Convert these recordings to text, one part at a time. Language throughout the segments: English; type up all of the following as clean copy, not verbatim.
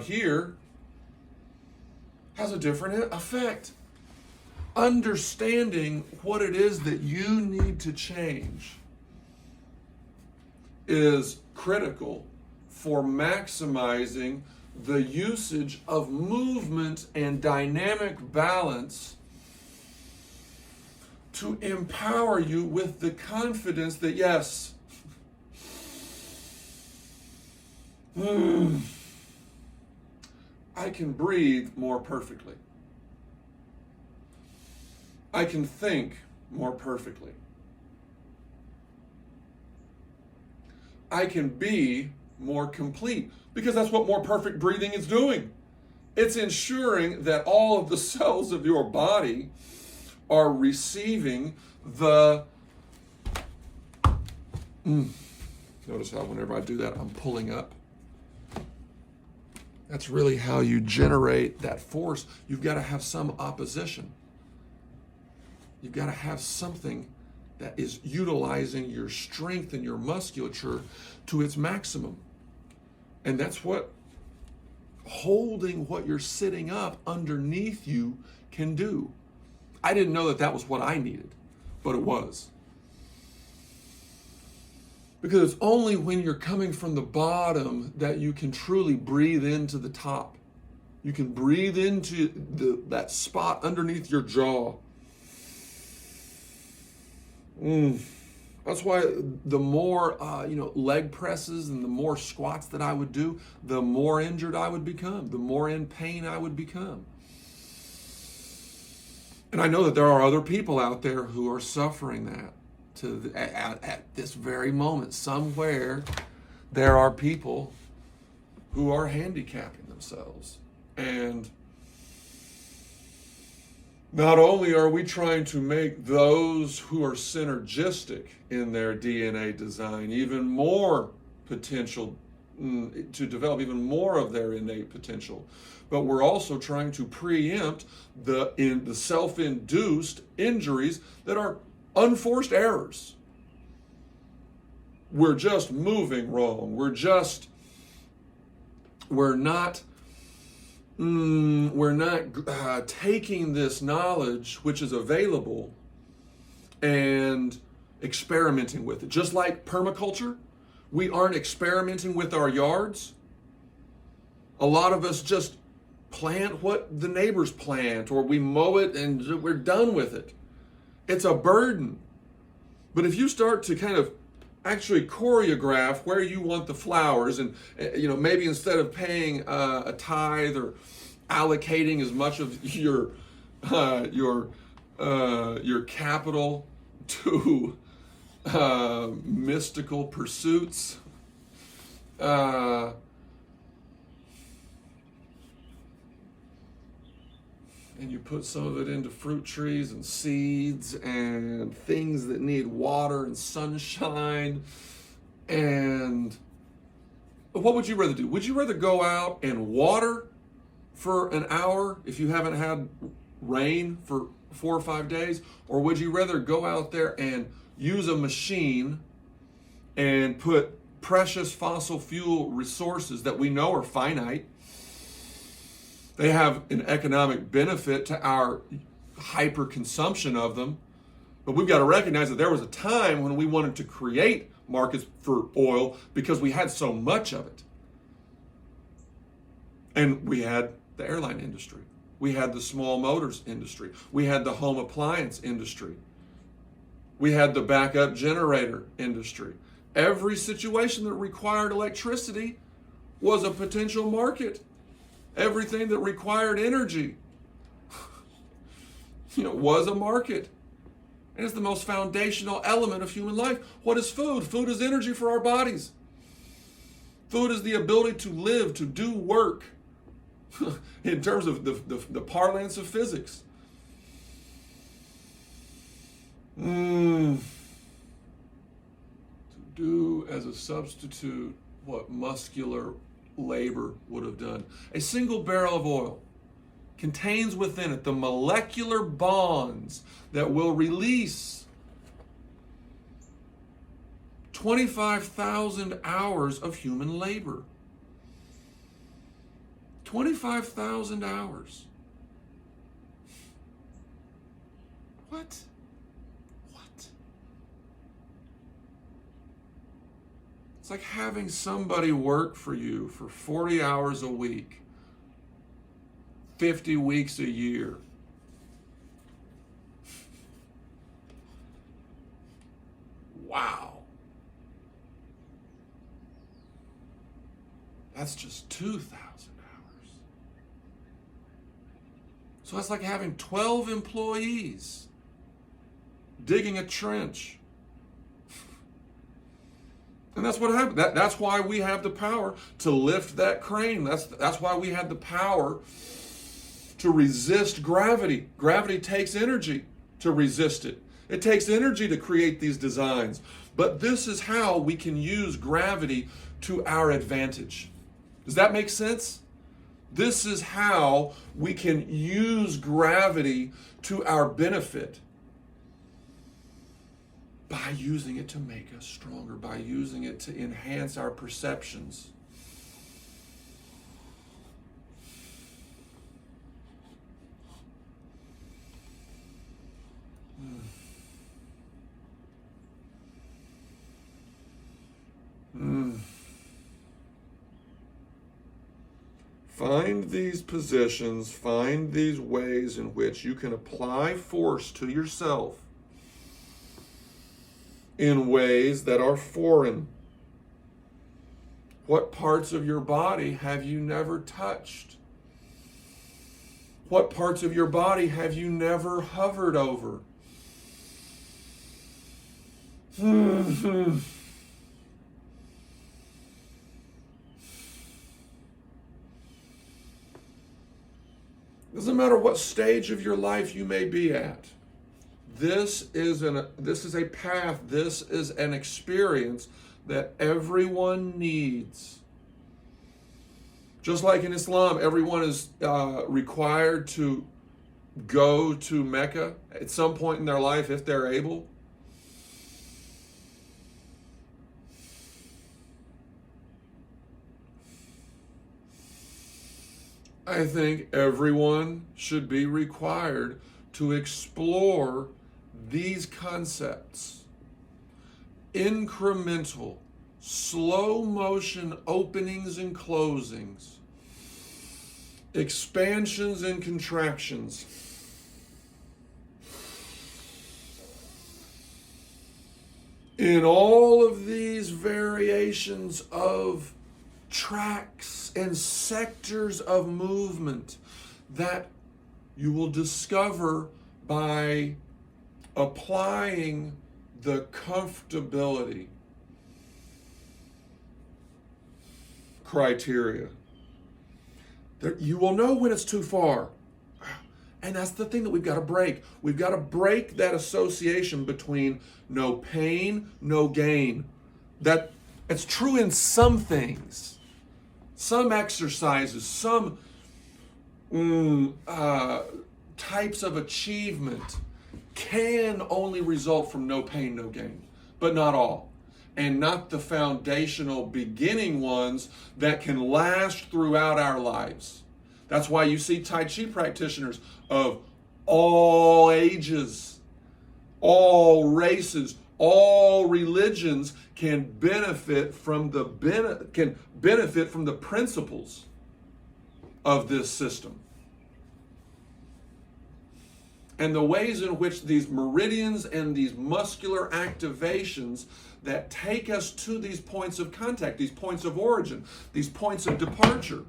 here has a different effect. Understanding what it is that you need to change is critical for maximizing the usage of movement and dynamic balance to empower you with the confidence that, yes, I can breathe more perfectly. I can think more perfectly. I can be more complete, because that's what more perfect breathing is doing. It's ensuring that all of the cells of your body are receiving the... Notice how whenever I do that, I'm pulling up. That's really how you generate that force. You've got to have some opposition. You've got to have something that is utilizing your strength and your musculature to its maximum. And that's what holding what you're sitting up underneath you can do. I didn't know that that was what I needed, but it was. Because it's only when you're coming from the bottom that you can truly breathe into the top. You can breathe into that spot underneath your jaw. That's why the more leg presses and the more squats that I would do, the more injured I would become, the more in pain I would become. And I know that there are other people out there who are suffering that at this very moment. Somewhere there are people who are handicapping themselves. And not only are we trying to make those who are synergistic in their DNA design even more potential, to develop even more of their innate potential, but we're also trying to preempt the self-induced injuries that are unforced errors. We're just moving wrong. We're not taking this knowledge which is available and experimenting with it. Just like permaculture, we aren't experimenting with our yards. A lot of us just plant what the neighbors plant, or we mow it and we're done with it. It's a burden. But if you start to kind of actually choreograph where you want the flowers, and maybe instead of paying a tithe or allocating as much of your capital to mystical pursuits, and you put some of it into fruit trees and seeds and things that need water and sunshine. And what would you rather do? Would you rather go out and water for an hour if you haven't had rain for 4 or 5 days? Or would you rather go out there and use a machine and put precious fossil fuel resources that we know are finite? They have an economic benefit to our hyper consumption of them. But we've got to recognize that there was a time when we wanted to create markets for oil because we had so much of it. And we had the airline industry. We had the small motors industry. We had the home appliance industry. We had the backup generator industry. Every situation that required electricity was a potential market. Everything that required energy, was a market. And it's the most foundational element of human life. What is food? Food is energy for our bodies. Food is the ability to live, to do work, in terms of the parlance of physics. To do as a substitute what muscular labor would have done. A single barrel of oil contains within it the molecular bonds that will release 25,000 hours of human labor. 25,000 hours. What? It's like having somebody work for you for 40 hours a week, 50 weeks a year. Wow. That's just 2,000 hours. So that's like having 12 employees digging a trench. And that's what happened. That's why we have the power to lift that crane. That's why we have the power to resist gravity. Gravity takes energy to resist it. It takes energy to create these designs. But this is how we can use gravity to our advantage. Does that make sense? This is how we can use gravity to our benefit. By using it to make us stronger, by using it to enhance our perceptions. Find these positions, find these ways in which you can apply force to yourself in ways that are foreign. What parts of your body have you never touched? What parts of your body have you never hovered over? Doesn't matter what stage of your life you may be at. This is a path, this is an experience that everyone needs. Just like in Islam, everyone is required to go to Mecca at some point in their life if they're able. I think everyone should be required to explore these concepts. Incremental, slow motion openings and closings, expansions and contractions. In all of these variations of tracks and sectors of movement that you will discover by applying the comfortability criteria. You will know when it's too far. And that's the thing that we've got to break. We've got to break that association between no pain, no gain. That it's true in some things. Some exercises, some types of achievement can only result from no pain, no gain, but not all. And not the foundational beginning ones that can last throughout our lives. That's why you see Tai Chi practitioners of all ages, all races, all religions can benefit from the principles of this system. And the ways in which these meridians and these muscular activations that take us to these points of contact, these points of origin, these points of departure.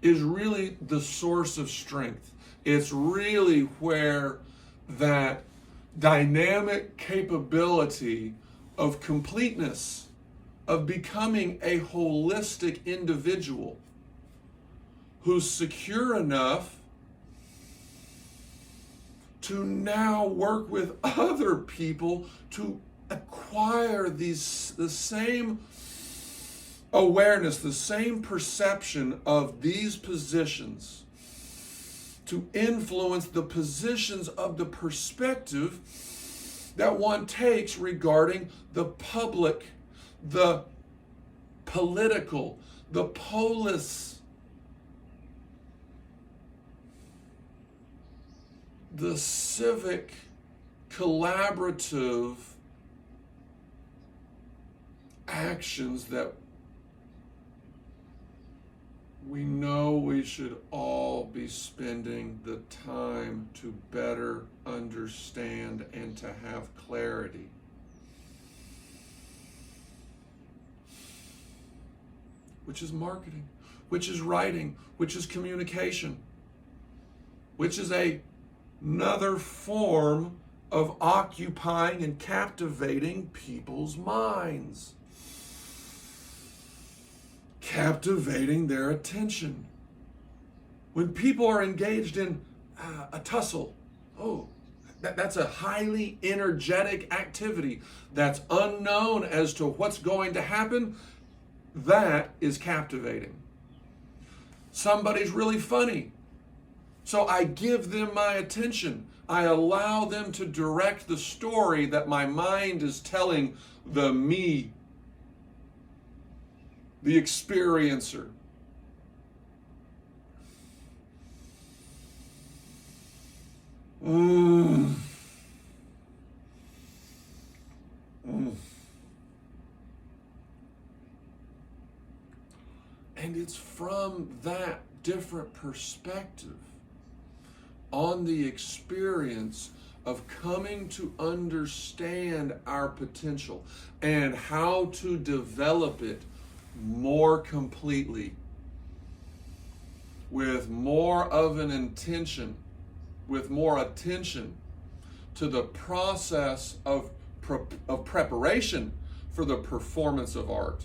Is really the source of strength. It's really where that dynamic capability of completeness, of becoming a holistic individual who's secure enough to now work with other people to acquire the same awareness, the same perception of these positions, to influence the positions of the perspective that one takes regarding the public, the political, the polis, the civic, collaborative actions that we know we should all be spending the time to better understand and to have clarity. Which is marketing, which is writing, which is communication, which is another form of occupying and captivating people's minds. Captivating their attention. When people are engaged in a tussle, that's a highly energetic activity that's unknown as to what's going to happen. That is captivating. Somebody's really funny, so I give them my attention. I allow them to direct the story that my mind is telling the me, the experiencer. And it's from that different perspective on the experience of coming to understand our potential and how to develop it more completely, with more of an intention, with more attention to the process of preparation for the performance of art.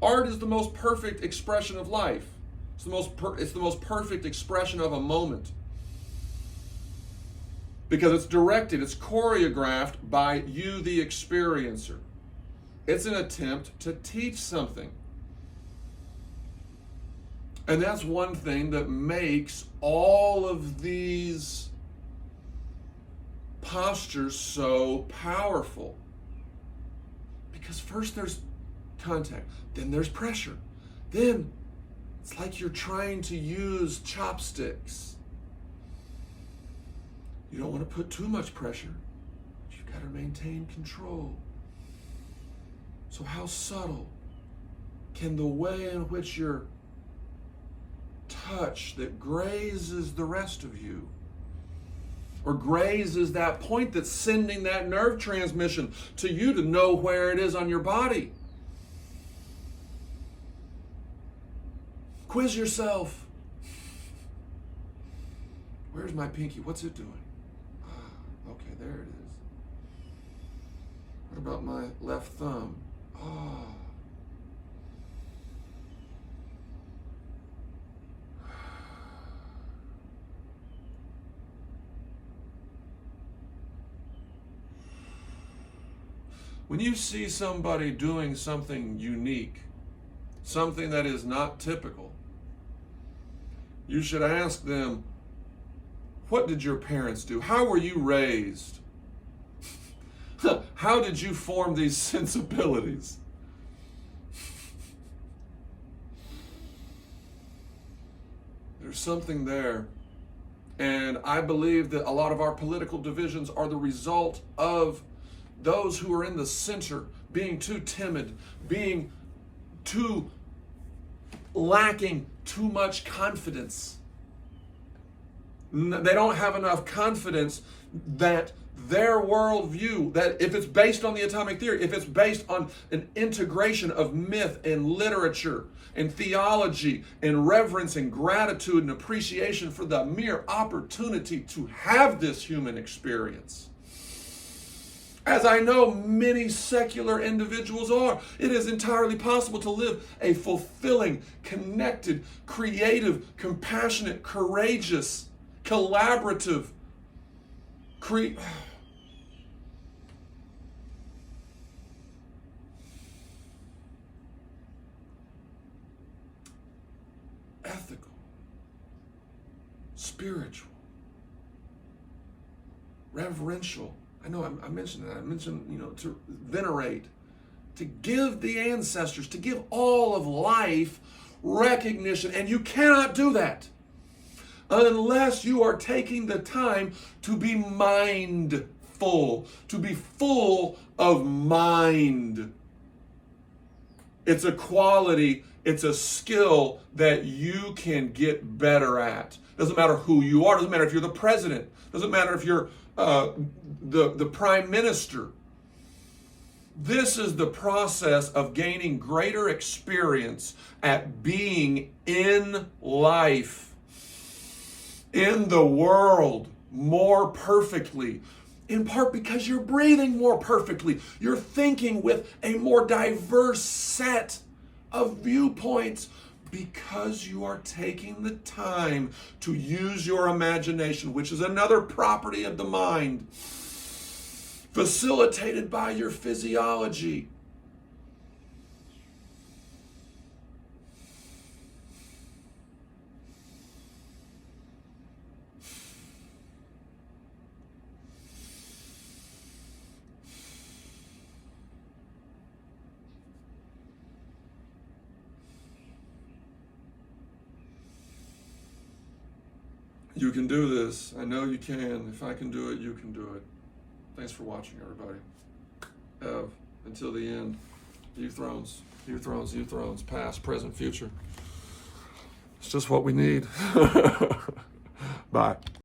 Art is the most perfect expression of life. It's the most perfect expression of a moment, because it's directed, it's choreographed by you, the experiencer. It's an attempt to teach something. And that's one thing that makes all of these postures so powerful. Because first there's contact, then there's pressure. Then it's like you're trying to use chopsticks. You don't want to put too much pressure. You've got to maintain control. So how subtle can the way in which your touch that grazes the rest of you, or grazes that point that's sending that nerve transmission to you to know where it is on your body? Quiz yourself. Where's my pinky? What's it doing? Okay, there it is. What about my left thumb? When you see somebody doing something unique, something that is not typical, you should ask them, what did your parents do? How were you raised? How did you form these sensibilities? There's something there. And I believe that a lot of our political divisions are the result of those who are in the center being too timid, being too lacking too much confidence. They don't have enough confidence that their worldview, that if it's based on the atomic theory, if it's based on an integration of myth and literature and theology and reverence and gratitude and appreciation for the mere opportunity to have this human experience, as I know many secular individuals are, it is entirely possible to live a fulfilling, connected, creative, compassionate, courageous, collaborative, ethical, spiritual, reverential, I know I mentioned that. I mentioned, to venerate, to give the ancestors, to give all of life recognition. And you cannot do that unless you are taking the time to be mindful, to be full of mind. It's a quality, it's a skill that you can get better at. Doesn't matter who you are, doesn't matter if you're the president, doesn't matter if you're the prime minister. This is the process of gaining greater experience at being in life, in the world, more perfectly. In part because you're breathing more perfectly. You're thinking with a more diverse set of viewpoints because you are taking the time to use your imagination, which is another property of the mind, facilitated by your physiology. You can do this. I know you can. If I can do it, you can do it. Thanks for watching, everybody. Until the end, you thrones, past, present, future. It's just what we need. Bye.